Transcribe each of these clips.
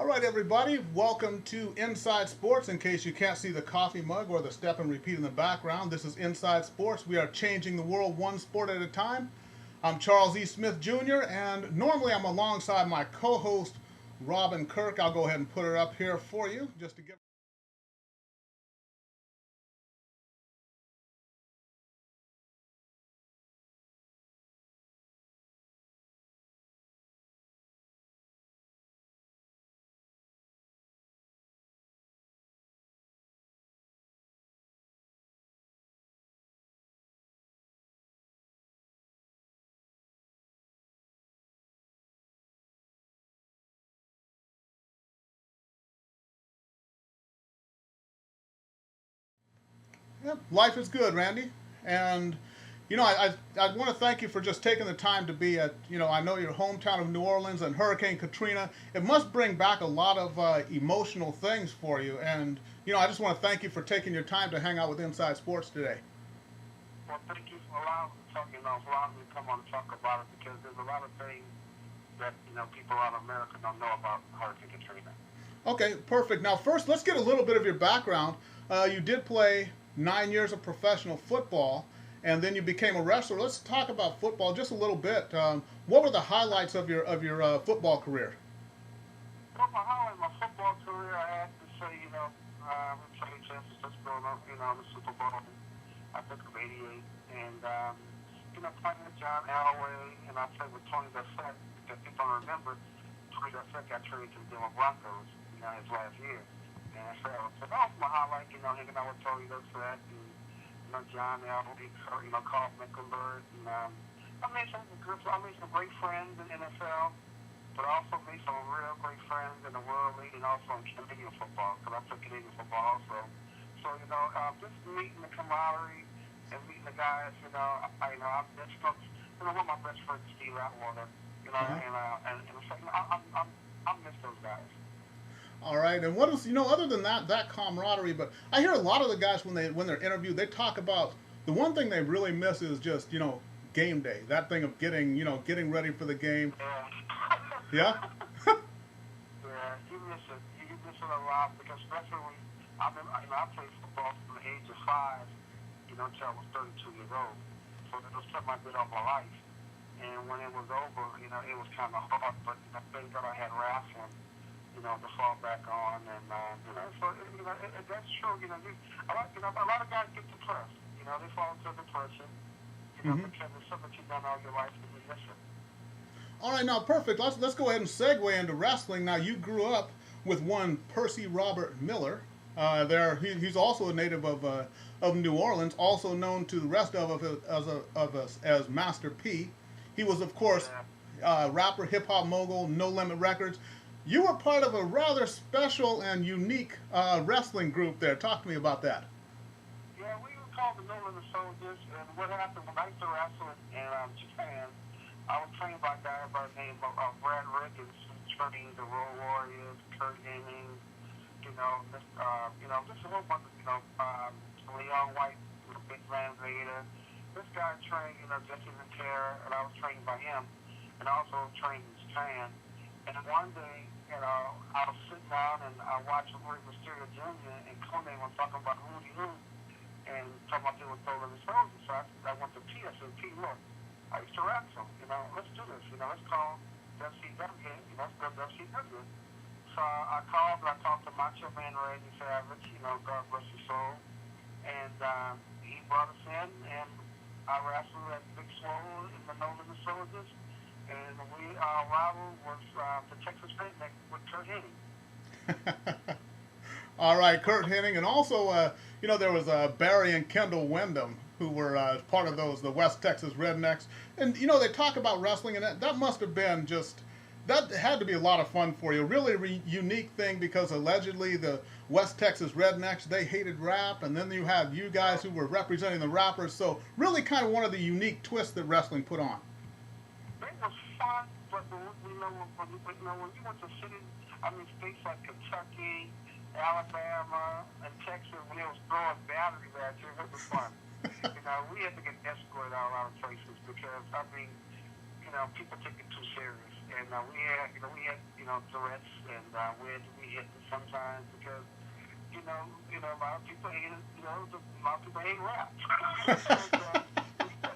right, everybody, welcome to Inside Sports. In case you can't see the coffee mug or the step and repeat in the background, this is Inside Sports. We are changing the world one sport at a time. I'm Charles E. Smith Jr., and normally I'm alongside my co-host, Robin Kirk. I'll go ahead and put her up here for you just to give. Yep, life is good, Randy. And, I want to thank you for just taking the time to be at, I know your hometown of New Orleans and Hurricane Katrina. It must bring back a lot of emotional things for you. And, I just want to thank you for taking your time to hang out with Inside Sports today. Well, thank you for allowing me to talk, for allowing me to come on and talk about it because there's a lot of things that, people around America don't know about Hurricane Katrina. Okay, perfect. Now, first, let's get a little bit of your background. You did play 9 years of professional football, and then you became a wrestler. Let's talk about football just a little bit. What were the highlights of your football career? Well, my highlight of my football career, I have to say, we played championships growing up, the Super Bowl, I think of '88, and playing with John Elway, and I played with Tony Dorsett. If people don't remember, Tony Dorsett got traded to the Denver Broncos, his last year. And so that was my highlight, hanging out with Tony Dorsett and, John Elway, Carl Mecklenburg, and I made some great friends in the NFL, but also made some real great friends in the World League and also in Canadian football, because I play Canadian football also. So, just meeting the camaraderie and meeting the guys, I'm best friends, one of my best friends is Steve Atwater, and so, I miss those guys. All right, and what is other than that camaraderie? But I hear a lot of the guys when they're interviewed, they talk about the one thing they really miss is just game day. That thing of getting ready for the game. Yeah. Yeah. Yeah, you miss it. You miss it a lot because especially when I played football from the age of 5, until I was 32 years old. So it was something I did all my life. And when it was over, it was kind of hard. But thank God I had wrestling, to fall back on. And so that's true. A lot of guys get depressed. They fall into depression. Because it's something you've done all your life and you miss it. All right, now perfect. Let's go ahead and segue into wrestling. Now you grew up with one Percy Robert Miller. He's also a native of New Orleans, also known to the rest of us as Master P. He was, of course, rapper, hip hop mogul, No Limit Records. You were part of a rather special and unique wrestling group there. Talk to me about that. Yeah, we were called the No Limit Soldiers, and what happened when I used to wrestle in Japan, I was trained by a guy by the name of Brad Rickens, who trained the Road Warriors, Kurt Hennig, just a whole bunch of, Leon White, Big Van Vader. This guy trained, Jesse Ventura, and I was trained by him, and also trained in Japan. And one day, I was sitting down and I watched Rick Mysterio Jr. and Conan was talking about Rudy Who and talking about they were throwing the soldiers. So I went to P. I said, P, look, I used to wrestle. Let's do this. Let's call WCW. Let's go WCW. So I called and I talked to Macho Man Randy Savage, God bless his soul. And he brought us in and I wrestled at Big Swole in the No Limit Soldiers. And our rival was the Texas Redneck with Kurt Hennig. All right, Kurt Hennig, and also, there was Barry and Kendall Windham, who were part of the West Texas Rednecks. And, they talk about wrestling, and that must have been that had to be a lot of fun for you. Really unique thing because allegedly the West Texas Rednecks, they hated rap, and then you had you guys who were representing the rappers. So really kind of one of the unique twists that wrestling put on. It was fun, but when you went to states like Kentucky, Alabama, and Texas, when it was throwing batteries at you, it was fun. We had to get escorted out a lot of places because, people take it too serious. and we had threats, and we hit sometimes because a lot of people hate it. A lot of people hate rap.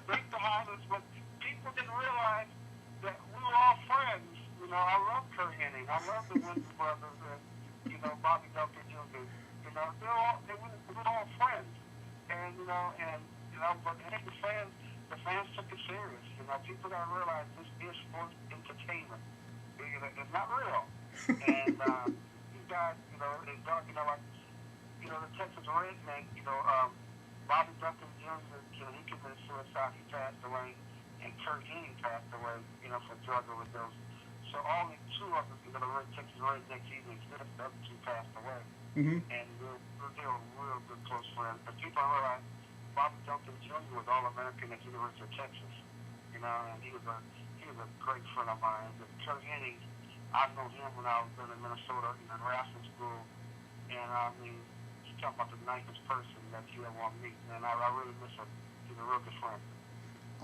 They behind us, but people didn't realize that we were all friends. I love Kurt Hennig. I love the Winter Brothers and Bobby Duncan Jr. They were all friends, and but hey, the fans took it serious. People gotta realize this is sports entertainment. It's not real. And these guys, the Texas redneck, Bobby Duncan Jr. He committed suicide. He passed away, and Kurt Hennig passed away, from drug overdose. So only two of us, the Texas rednecks even exist. The other two passed away. Mm-hmm. And they were real good close friends. But people don't realize Bobby Duncan Jr. was All-American at the University of Texas. And he was a great friend of mine. But Kurt Hennig, I know him when I was in Minnesota in wrestling school. And I mean, he's talking about the nicest person that you ever want to meet. And I really miss him. He's a real good friend.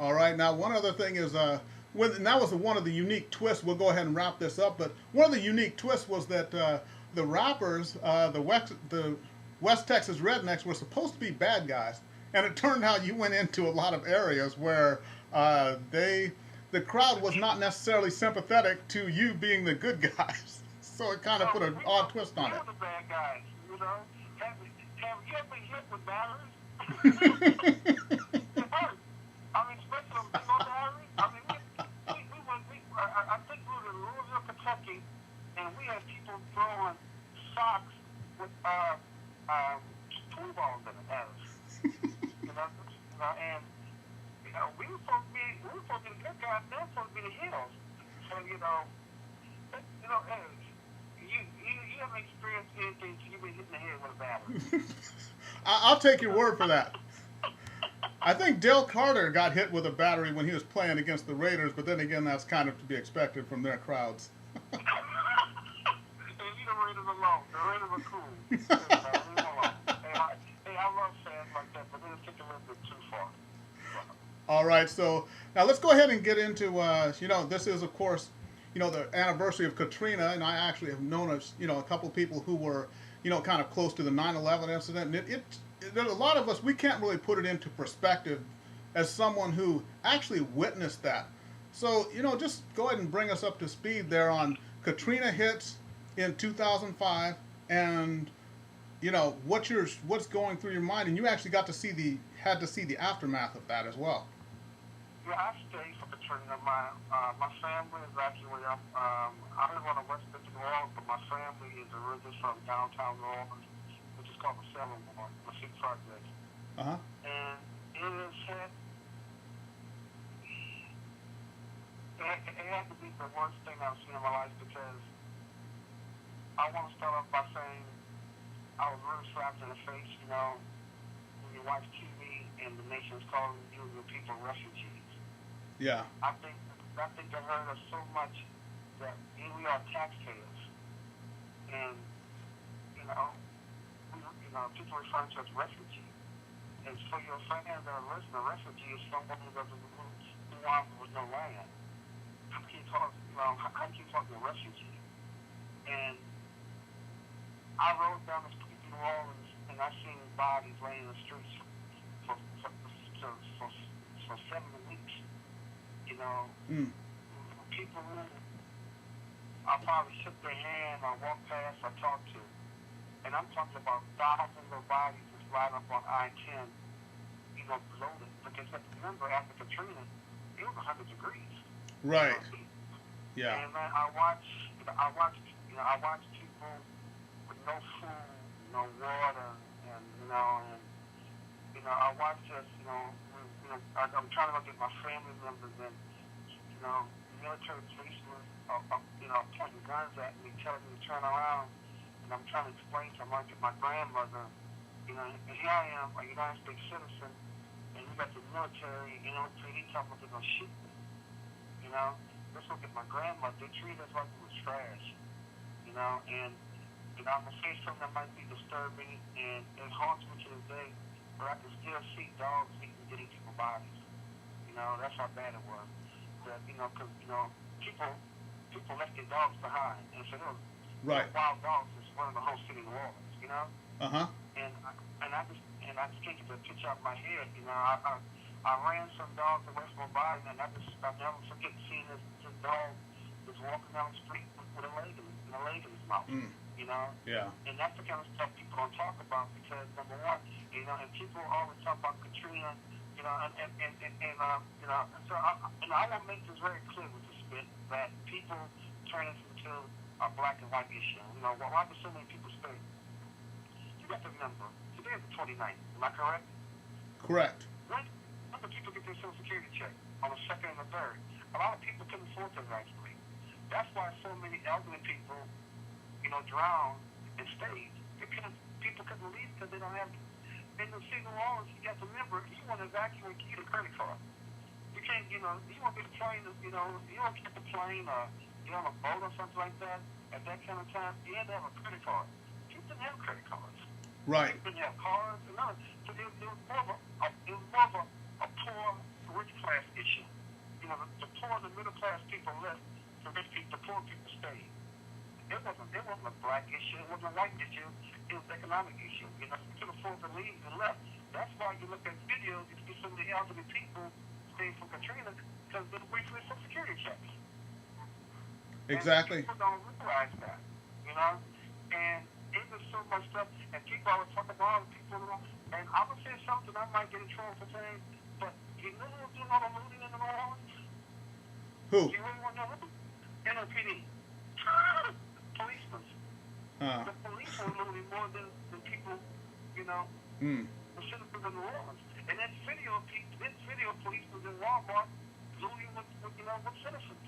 All right. Now, one other thing is, and that was one of the unique twists. We'll go ahead and wrap this up. But one of the unique twists was that the rappers, the West Texas Rednecks, were supposed to be bad guys, and it turned out you went into a lot of areas where the crowd was not necessarily sympathetic to you being the good guys. So it kind of put an odd twist on it. We were the bad guys, Have you ever been hit with batteries? It hurt. I mean, especially on big old batteries. I mean, I think we were in Louisville, Kentucky, and we had people throwing socks with pool balls in it at us. And we were supposed to be the good guys. They were supposed to be the heroes. So hey, you haven't experienced anything till you've been hit in the head with a battery. I'll take your word for that. I think Dale Carter got hit with a battery when he was playing against the Raiders, but then again, that's kind of to be expected from their crowds. And leave the Raiders alone. The Raiders are cool. Leave them alone. Hey, I love fans like that, but they just take it a little bit too far. All right, so now let's go ahead and get into, this is, of course, the anniversary of Katrina, and I actually have known a couple of people who were, kind of close to the 9/11 incident, and there's a lot of us, we can't really put it into perspective as someone who actually witnessed that. So, just go ahead and bring us up to speed there on Katrina hits in 2005, and, what's going through your mind, and you actually had to see the aftermath of that as well. Yeah, I stayed for Katrina. My family is actually I live on the west end of New Orleans, but my family is originally from downtown New Orleans, which is called the Selma Project. Uh-huh. And it is it had to be the worst thing I've seen in my life, because I want to start off by saying I was really slapped in the face, when you watch TV and the nation's calling you and your people refugees. Yeah. I think that hurt us so much that here we are taxpayers. And, people refer to us as refugees. And for your fans that are listening, a refugee is someone who wants with no land. How can you talk to a refugee? And I rode down the street in New Orleans, and I seen bodies laying in the streets for 7 weeks. People who I probably shook their hand, I walked past, I talked to. And I'm talking about thousands of bodies just lying up on I-10, bloated. Because remember, after Katrina, it was 100 degrees. Right. Yeah. And man, I watched people with no food, no water, and I watched us, I'm trying to look at my family members, and military policemen, pointing guns at me, telling me to turn around, and I'm trying to explain to them, like my grandmother, and here I am, a United States citizen, and you got the military, so he talking about they're gonna shoot me, Let's look at my grandmother. They treat us like we was trash, and I'm gonna say something that might be disturbing, and it haunts me to this day, but I can still see dogs eating people's bodies. That's how bad it was. That, because people people left their dogs behind, and so those Right. wild dogs just running the whole city of New Orleans, you know. Uh-huh. And I just can't get the picture out of my head, you know. I ran some dogs away from my body, and I never forget seeing this dog was walking down the street with a leg in his mouth, you know. Yeah. And that's the kind of stuff people don't talk about because number one, you know, and people always talk about Katrina, you know, you know, so I want to make this very clear with this bit that people turn this into a black and white issue. You know, why do so many people stay? You got to remember, today is the 29th. Am I correct? Correct. When do people get their Social Security check? On the 2nd and the 3rd. A lot of people couldn't afford to actually. That's why so many elderly people, you know, drown and stayed because people couldn't leave because they don't have. In the city of New Orleans, you got to remember, you want to evacuate, you get a credit card. You can't, you know, you want to be the plane, you know, you don't get the plane or you on a boat or something like that. At that kind of time, you had to have a credit card. People didn't have credit cards. Right. People didn't have cars and none. So it was more of a poor, rich class issue. You know, the poor and the middle class people left, the rich people, the poor people stayed. It wasn't a black issue, it wasn't a white issue, it was an economic issue. You know, you could afford to leave and left. That's why you look at videos, you see some of the elderly people staying from Katrina because they're waiting for their Social Security checks. Exactly. And people don't realize that, you know? And it was so much stuff, and people always talk about people, and I would say something I might get in trouble for saying, but you know who's doing all the looting in New Orleans? Who? You really want to know who? NOPD. Policemen. The police are looting more than people, you know, the citizens of New Orleans. And that video of policemen in Walmart looting with citizens.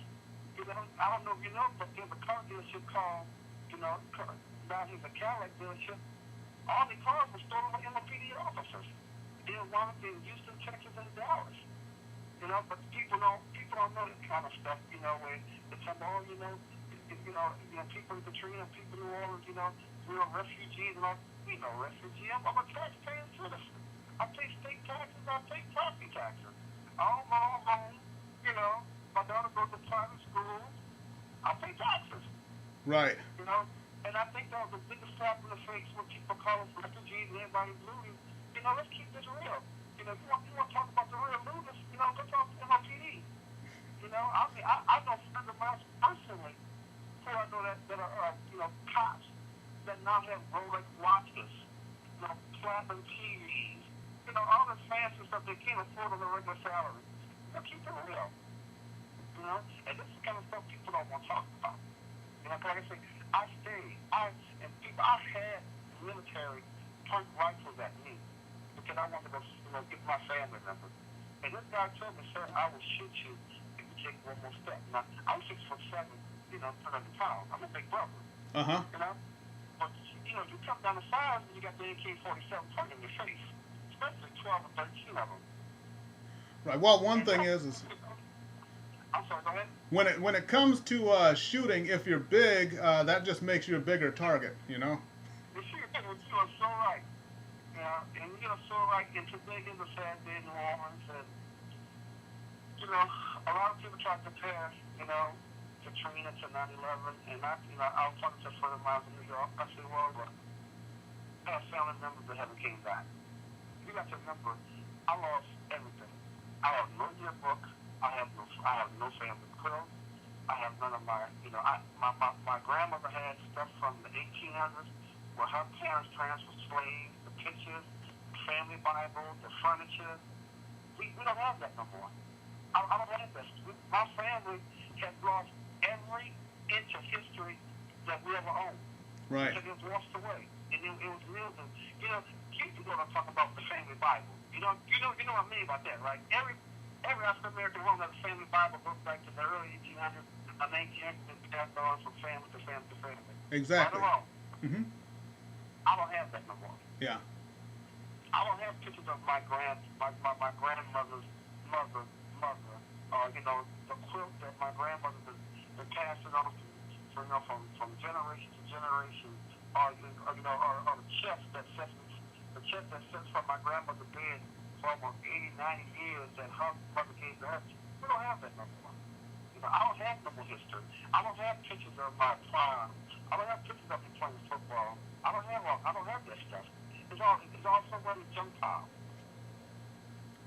You know, I don't know if you know, but there's a car dealership called, you know, down here, the Cadillac dealership. All the cars were stolen by NOPD officers. They were wound up in Houston, Texas, and Dallas. You know, but people don't know that kind of stuff. You know, where it's all, you know, people in Katrina, people in New Orleans, you know, we're refugees and all. We know refugees. I'm a taxpaying citizen. I pay state taxes. I pay property taxes. I own my own home. You know, my daughter goes to private school. I pay taxes. Right. You know, and I think that was the biggest slap in the face when people call us refugees and everybody's looting. You know, let's keep this real. You know, if you want to talk about the real looters, you know, go talk to NOPD. You know, I mean, I know friends of mine personally who I know that are, you know, cops that now have Rolex watches, you know, platinum TVs, you know, all this fancy stuff they can't afford on their regular salary. You know, keep it real. You know, and this is the kind of stuff people don't want to talk about. You know, like I say, I had military point rifles at me because I wanted to go, you know, get my family members. And this guy told me, sir, I will shoot you if you take one more step. Now, I'm 6'7", you know, 300 pounds. I'm a big brother. You know? But, you know, you come down the sides and you got the AK-47 pointing in your face, especially 12 or 13 of them. Right. Well, one thing is I'm sorry, go ahead. when it comes to shooting, if you're big, that just makes you a bigger target, you know? You are so right. You know, and you are so right. And today is a sad day in New Orleans. And, you know, a lot of people try to compare, you know, Katrina to 9/11. And I was talking to a friend of mine in New York. I said, well, I have family members that haven't came back. You got to remember, I lost everything. I have no yearbook. I have no family clothes. I have none of my, you know, my grandmother had stuff from the 1800s where her parents transferred slaves, the pictures, the family Bible, the furniture. We don't have that no more. I don't have that. My family has lost every inch of history that we ever owned. Right. Because it was washed away. And it was real. You know, people don't talk about the family Bible. You know what I mean about that, right? Every African American home has a family Bible goes back to the early 1800s, 1900s, and passed on from family to family to family. Exactly. Right or wrong? I don't have that no more. Yeah. I don't have pictures of my grandmother's mother, you know, the quilt that my grandmother been passing on from generation to generation, or the chest that sits from my grandmother's bed for almost 80, 90 years that her mother gave to her. We don't have that no more. You You know, I don't have no more history. I don't have pictures of my prime. I don't have pictures of me playing football. I don't have that stuff. It's all somebody's junk pile.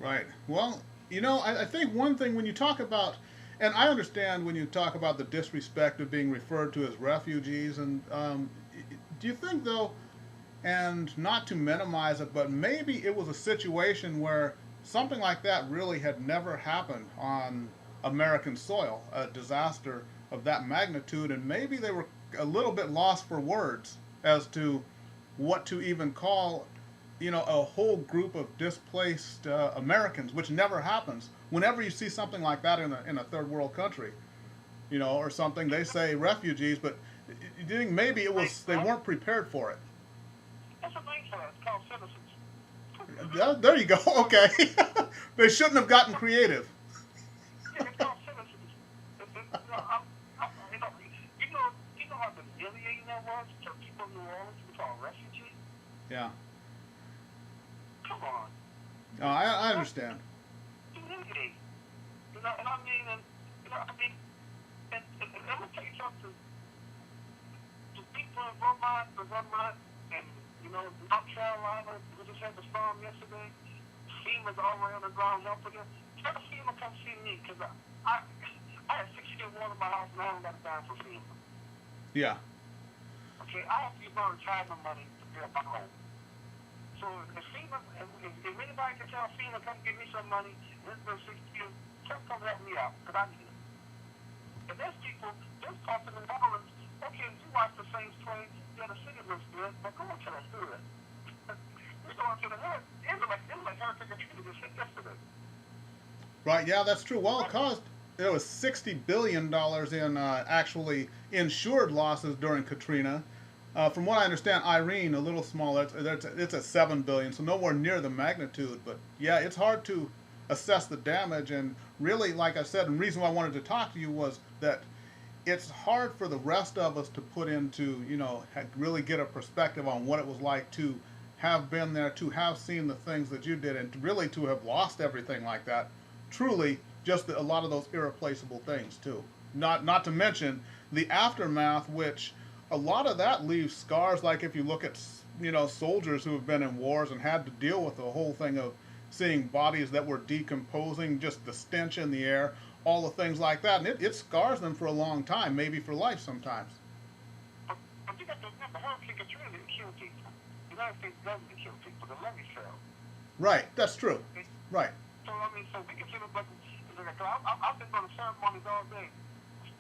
Right. Well, I think one thing when you talk about, and I understand when you talk about the disrespect of being referred to as refugees, and do you think though, and not to minimize it, but maybe it was a situation where something like that really had never happened on American soil, a disaster of that magnitude, and maybe they were a little bit lost for words as to what to even call, a whole group of displaced Americans, which never happens. Whenever you see something like that in a third world country, or something, they say refugees, but you think maybe it was they weren't prepared for it. That's a name for it. It's called citizens. Yeah, there you go. Okay, they shouldn't have gotten creative. Yeah, it's called citizens. You know how humiliating that was to people in New Orleans to be called refugees? Yeah. Come on. No, I understand. Humiliating. And I'm gonna tell you something. The people in Vermont, and North Carolina, we just had the storm yesterday. FEMA's already on the ground helping them. Tell FEMA come see me, because I had 6 feet of water in my house and I haven't got a dime for FEMA. Yeah. Okay, I have to use my retirement money to build my home. So if FEMA, if anybody can tell FEMA come give me some money, and it's been 6 years, come help me out, because I need it. And there's people, there's parts in New Orleans, okay, you watch the Saints play, yeah, the city looks good, but go into the hood. We're going to the hood. It was like Hurricane Katrina just hit yesterday. Right. Yeah, that's true. Well, it was $60 billion in actually insured losses during Katrina. From what I understand, Irene, a little smaller, it's at $7 billion, so nowhere near the magnitude. But yeah, it's hard to assess the damage. And really, like I said, and the reason why I wanted to talk to you was that it's hard for the rest of us to put into, really get a perspective on what it was like to have been there, to have seen the things that you did, and really to have lost everything like that. Truly, just a lot of those irreplaceable things too. Not to mention the aftermath, which a lot of that leaves scars. Like if you look at soldiers who have been in wars and had to deal with the whole thing of seeing bodies that were decomposing, just the stench in the air, all the things like that, and it scars them for a long time, maybe for life sometimes. But you got to remember, Hurricane Katrina didn't kill people. The United States government killed people. The levee fell. Right, that's true. Okay? Right. So we can see the like I've been going to ceremonies all day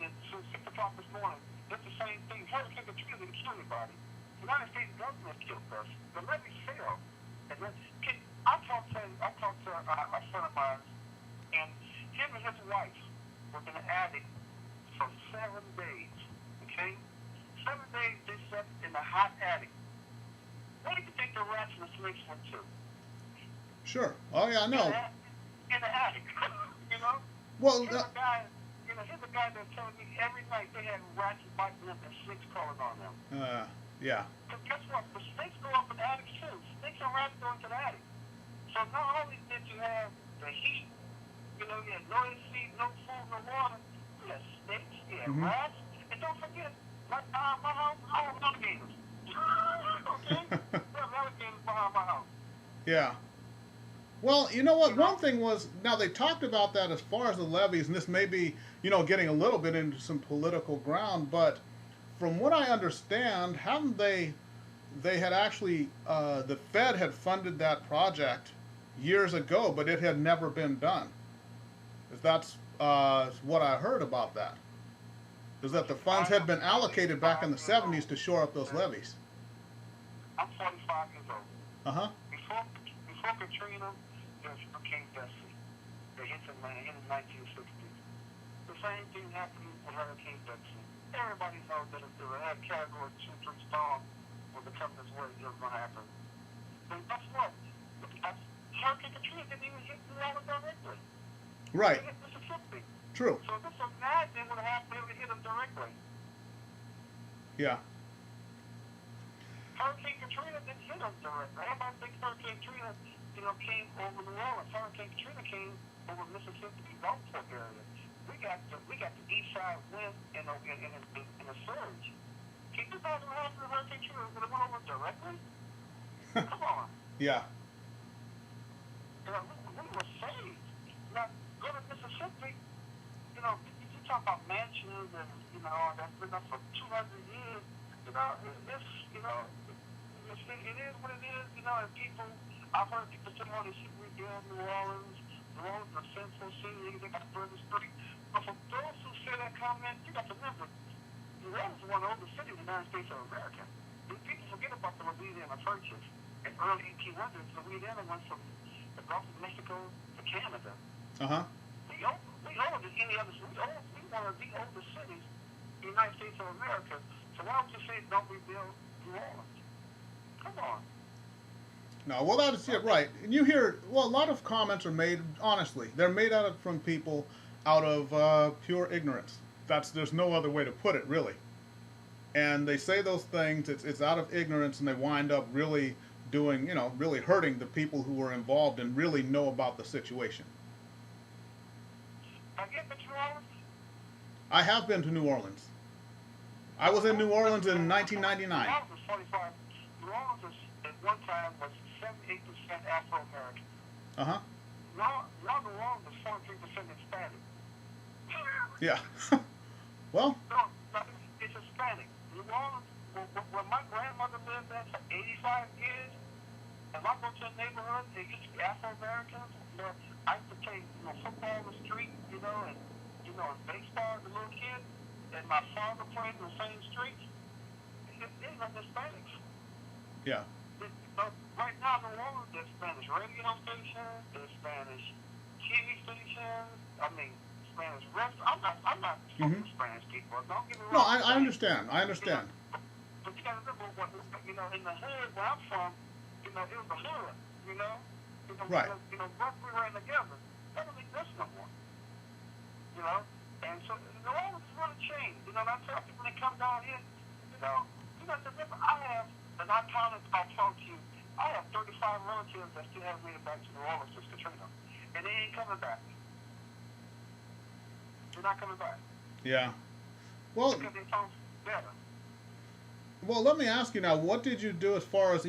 since 6 o'clock this morning. It's the same thing. Hurricane Katrina didn't kill anybody. The United States government killed us. The levee fell. And then I talked to a friend of mine, and him and his wife were in the attic for 7 days. Okay? 7 days they sat in the hot attic. Where do you think the rats and the snakes went to? Sure. Oh yeah, I know. In the attic. Well, here's a guy that's telling me every night they had rats biting them and snakes crawling on them. Yeah. Because guess what? The snakes go up in the attic too. Snakes and rats go into the attic. So not only did you have the heat, you had no AC, no food, no water, you had snakes, you had rats, and don't forget, my house, I have alligators. Okay? We have alligators behind my house. Yeah. Well, you know what? One thing was, now they talked about that as far as the levees, and this may be, getting a little bit into some political ground, but from what I understand, haven't they had actually, the Fed had funded that project years ago, but it had never been done. That's what I heard about that. Is that the funds had been allocated back in the 70s to shore up those levees. I'm 45 years old. Uh-huh. Before Katrina, there's Hurricane Betsy. They hit in the 1960s. The same thing happened with Hurricane Betsy. Everybody knows that if they had Category 2, 3 storm was coming this way, it was going to happen. But guess what? Hurricane Katrina didn't even hit New Orleans directly. Right. It hit Mississippi. True. So this was mad, they would have to hit them directly. Yeah. Hurricane Katrina didn't hit them directly. Everybody thinks Hurricane Katrina, came over New Orleans. Hurricane Katrina came over Mississippi Gulfport area. we got the east side wind in a surge. Can you imagine what happened to Hurricane Katrina? Would have went over directly? Come on. Yeah. We were saved. Now, go to Mississippi, you talk about mansions and, that's been up for 200 years. It is what it is, and people, I've heard people say, oh, they should rebuild New Orleans. New Orleans is a central city, they got Bourbon Street. But for those who say that comment, you got to remember, New Orleans is one of the oldest cities in the United States of America. People forget about the Louisiana Purchase. In early 1800s, Louisiana went from the Gulf of Mexico to Canada. Uh-huh. We older than any other city. We one of the oldest cities in the United States of America. So why don't you say don't rebuild New Orleans? Come on. No, well, that's it, right. And you hear, well, a lot of comments are made, honestly, they're made from people out of pure ignorance. There's no other way to put it, really. And they say those things, it's out of ignorance, and they wind up really doing, really hurting the people who were involved and really know about the situation. Have you been to New Orleans? I have been to New Orleans. I was in New Orleans in 1999. New Orleans was 45. New Orleans at one time was 78% Afro-American. Uh-huh. Now New Orleans is 43% Hispanic. Yeah. Well. No, it's Hispanic. New Orleans, where my grandmother lived there for 85 years, if I go to a neighborhood, there used to be Afro-Americans. I used to play football on the street, and baseball as a little kid, and my father played in the same streets. There's no Hispanics. Yeah. But right now, New Orleans, there's Spanish radio stations, there's Spanish TV stations. Spanish restaurants. I'm not fucking Spanish people. Don't get me wrong. No, I understand. I understand. But you got to remember what in the hood where I'm from, it was the hood. Right. Once we ran together, that don't exist no more. And so New Orleans has really changed. And I tell people when they come down here, you got to remember, I talked to you, I have 35 relatives that still haven't made it back to New Orleans since Katrina. And they ain't coming back. They're not coming back. Yeah. Well, because they found better. Well, let me ask you now, what did you do as far as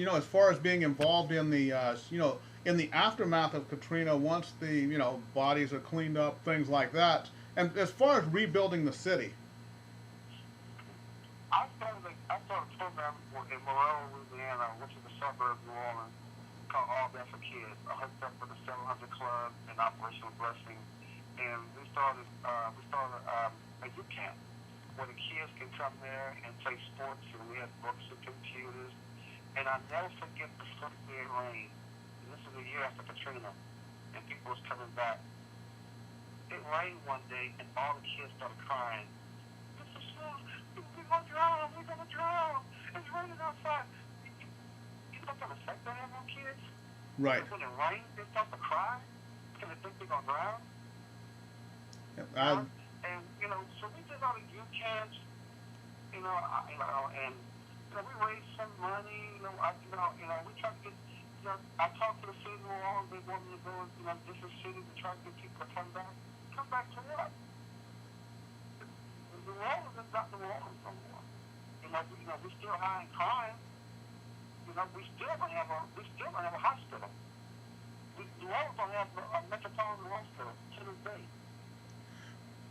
being involved in the, in the aftermath of Katrina once the, bodies are cleaned up, things like that, and as far as rebuilding the city? I started a program in Morel, Louisiana, which is a suburb of New Orleans, called All That for Kids. I hooked up with the 700 Club and Operation Blessing, and we started a youth camp where the kids can come there and play sports, and we had books and computers. And I'll never forget the first day it rained. And this is a year after Katrina, and people was coming back. It rained one day, and all the kids started crying. This is we're gonna drown, we're gonna drown. It's raining outside. You know what kind of effect that has on kids? Right. When it rains, they start to cry because they think they're gonna drown. Yep. And so we did all the youth camps, and we raised some money. We tried to get. I talked to the city of New Orleans. They want me to go in different cities to try to get people to come back. Come back to what? New Orleans is not New Orleans no more. We still high in crime. We still don't have a hospital. New Orleans don't have a metropolitan hospital to this day.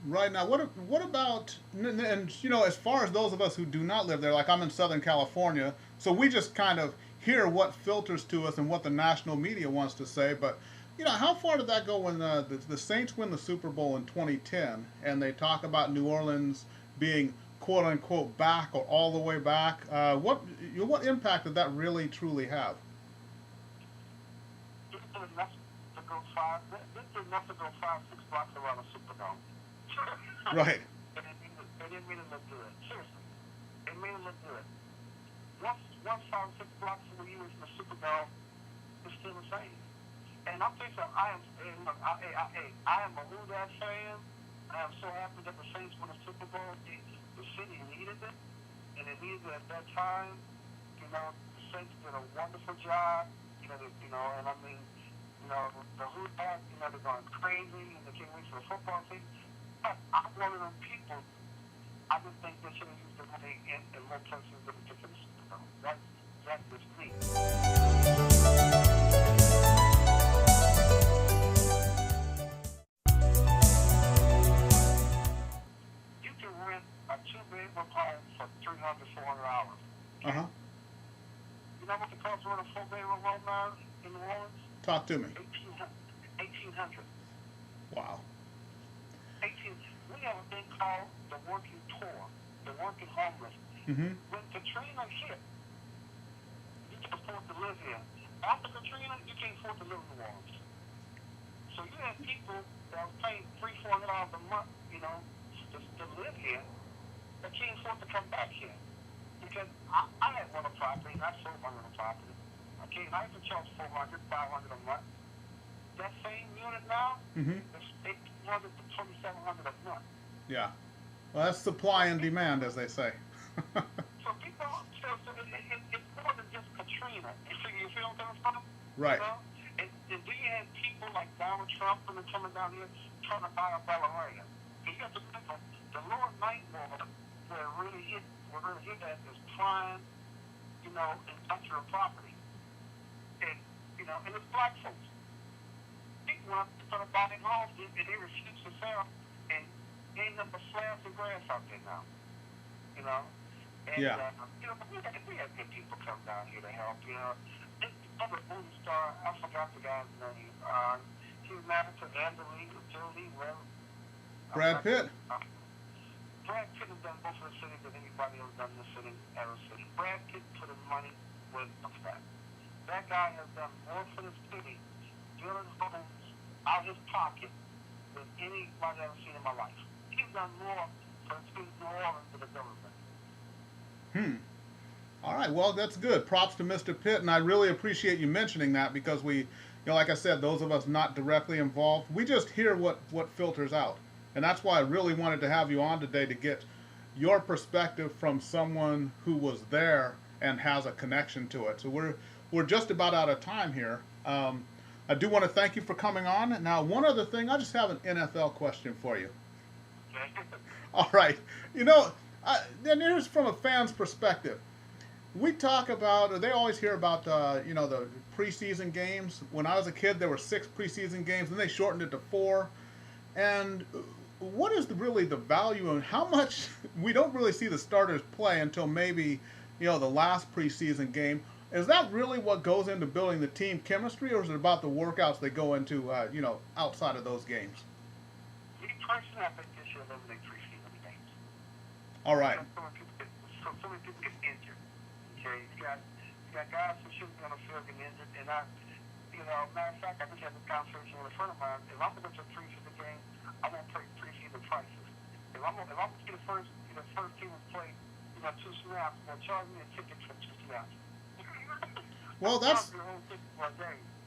Right. Now, what about, and as far as those of us who do not live there, like I'm in Southern California, so we just kind of hear what filters to us and what the national media wants to say, but, how far did that go when the Saints win the Super Bowl in 2010, and they talk about New Orleans being quote-unquote back or all the way back? What impact did that really, truly have? This is enough to go 5-6 blocks around the Superdome. Right. It didn't mean it look good. Seriously. It made it look good. Once 5-6 blocks from you in the Superdome, it's still the same. And I'm thinking, I am a Who Dat fan. I am so happy that the Saints won the Super Bowl. The city needed it, and it needed it at that time. The Saints did a wonderful job. The Who Dat, they're going crazy, and they can't wait for the football team. But I'm one of them people. I just think they should have used the money in more places than to finish. That's just me. You can rent a two-bedroom home for $300, $400. Uh-huh. You know what it costs to rent a four-bedroom home now in New Orleans? Talk to me. 1800. Wow. 18. We have a thing called the working poor, the working homeless. Mm-hmm. When Katrina hit, you can afford to live here. After Katrina, you can't afford to live in New Orleans. So you have people that are paying $300, $400 a month, to live here, that can't afford to come back here. Because I had rental property, and I sold my rental property. Okay, and I used to charge $400, $500 a month. That same unit now is $1,800 to $2,700 a month. Yeah. Well, that's supply and demand, as they say. So people, it's more than just Katrina. You feel what I'm saying? Right. And do you have people like Donald Trump and them coming down here trying to buy a Ballerina? You have to remember, the lower ninth ward where it really hit at is prime, industrial property. And, and it's black folks. People want to try to buy their homes and they refuse to sell and ain't nothing but slabs and grass out there now. And, yeah. We have good people come down here to help, This other movie star, I forgot the guy's name. He was married to Angelina Jolie. Brad Pitt. Brad Pitt has done more for the city than anybody else done in the city, ever city. Brad Pitt put his money where it's at. That guy has done more for the city, building homes out of his pocket than anybody I've ever seen in my life. He's done more for the city of New Orleans than the government. All right, well, that's good. Props to Mr. Pitt, and I really appreciate you mentioning that because we, like I said, those of us not directly involved, we just hear what filters out. And that's why I really wanted to have you on today to get your perspective from someone who was there and has a connection to it. So we're just about out of time here. I do want to thank you for coming on. Now, one other thing, I just have an NFL question for you. All right. And here's from a fan's perspective. We talk about, or they always hear about, the preseason games. When I was a kid, there were 6 preseason games, and they shortened it to 4. And what is really the value and how much we don't really see the starters play until maybe, the last preseason game. Is that really what goes into building the team chemistry, or is it about the workouts they go into, outside of those games? Me personally, I think they should eliminate preseason games. All right. So many people get injured. Okay, you got guys who shouldn't be on the field getting injured, and matter of fact, I just had this conversation with a friend of mine. If I'm going to a preseason game, I won't pay preseason prices. If I'm going to see the first team to play, 2 snaps, they'll charge me a ticket for 2 snaps. Well, that's,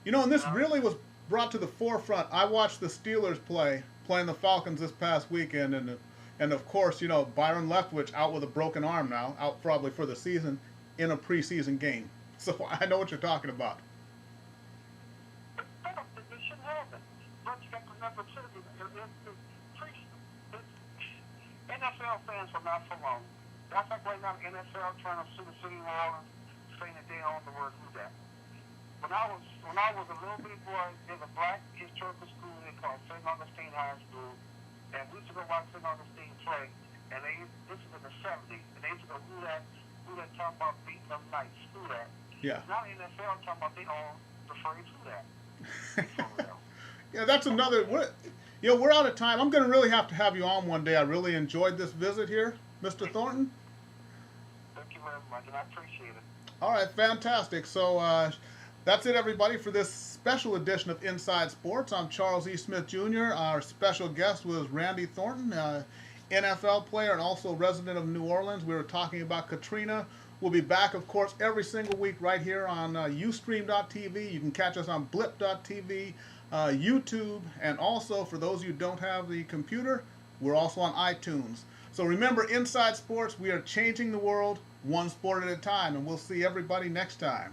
and this really was brought to the forefront. I watched the Steelers playing the Falcons this past weekend, and of course, Byron Leftwich out with a broken arm now, out probably for the season in a preseason game. So I know what you're talking about. They shouldn't have it. But you got to remember, too, NFL fans are not for long. That's like right now, the NFL trying to sue the city of New Orleans, saying that they own the word who that. When I was a little bitty boy, there's a black historical school they called St. Augustine High School, and we used to go watch St. Augustine play, and this was in the 70s, and they used to go who that talking about beating them nights, who that. Yeah. Now the NFL talking about they own the phrase who that. Yeah, that's another. We're out of time. I'm going to really have to have you on one day. I really enjoyed this visit here, Mr. Thornton. Thank you very much, and I appreciate it. All right, fantastic. So that's it, everybody, for this special edition of Inside Sports. I'm Charles E. Smith, Jr. Our special guest was Randy Thornton, NFL player and also resident of New Orleans. We were talking about Katrina. We'll be back, of course, every single week right here on Ustream.tv. You can catch us on Blip.tv, YouTube, and also, for those who don't have the computer, we're also on iTunes. So remember, Inside Sports, we are changing the world one sport at a time, and we'll see everybody next time.